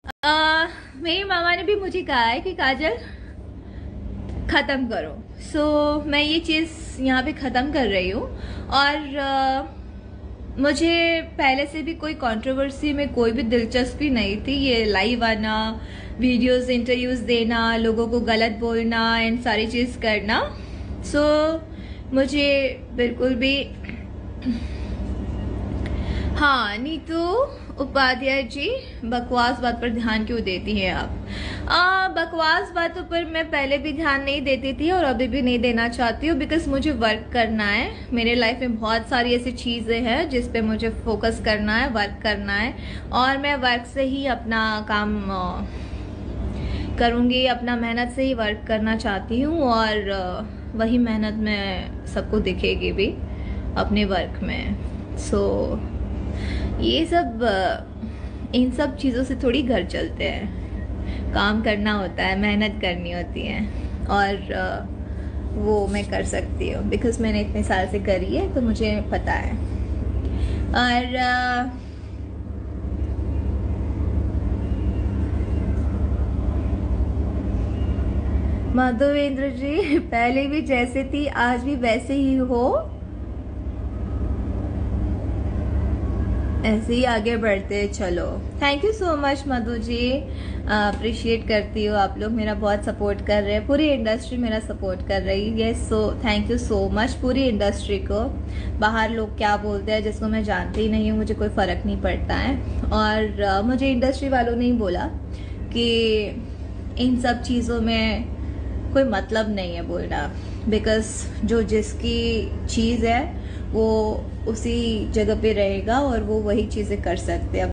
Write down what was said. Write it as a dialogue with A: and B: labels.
A: मेरी मामा ने भी मुझे कहा है कि काजल ख़त्म करो। मैं ये चीज़ यहाँ पे ख़त्म कर रही हूँ। और मुझे पहले से भी कोई कंट्रोवर्सी में कोई भी दिलचस्पी नहीं थी। ये लाइव आना, वीडियोस, इंटरव्यूज देना, लोगों को गलत बोलना एंड सारी चीज़ करना, मुझे बिल्कुल भी। हाँ, नीतू उपाध्याय जी, बकवास बात पर ध्यान क्यों देती हैं आप? बकवास बातों पर मैं पहले भी ध्यान नहीं देती थी और अभी भी नहीं देना चाहती हूँ, बिकॉज मुझे वर्क करना है। मेरे लाइफ में बहुत सारी ऐसी चीज़ें हैं जिस पे मुझे फोकस करना है, वर्क करना है, और मैं वर्क से ही अपना काम करूँगी, अपना मेहनत से ही वर्क करना चाहती हूँ, और वही मेहनत में सबको दिखेगी भी अपने वर्क में। ये सब, इन सब चीज़ों से थोड़ी घर चलते हैं। काम करना होता है, मेहनत करनी होती है, और वो मैं कर सकती हूँ बिकॉज मैंने इतने साल से करी है, तो मुझे पता है। और माधवेंद्र जी, पहले भी जैसे थी आज भी वैसे ही हो, ऐसे ही आगे बढ़ते चलो। Thank you so much Madhu ji, appreciate करती हूँ। आप लोग मेरा बहुत सपोर्ट कर रहे हैं, पूरी इंडस्ट्री मेरा सपोर्ट कर रही है। So thank you so much पूरी इंडस्ट्री को। बाहर लोग क्या बोलते हैं जिसको मैं जानती ही नहीं हूँ, मुझे कोई फ़र्क नहीं पड़ता है। और मुझे इंडस्ट्री वालों ने ही बोला कि इन सब चीज़ों में कोई मतलब नहीं है बोलना, बिकॉज जो जिसकी चीज़ है वो उसी जगह पे रहेगा और वो वही चीज़ें कर सकते हैं।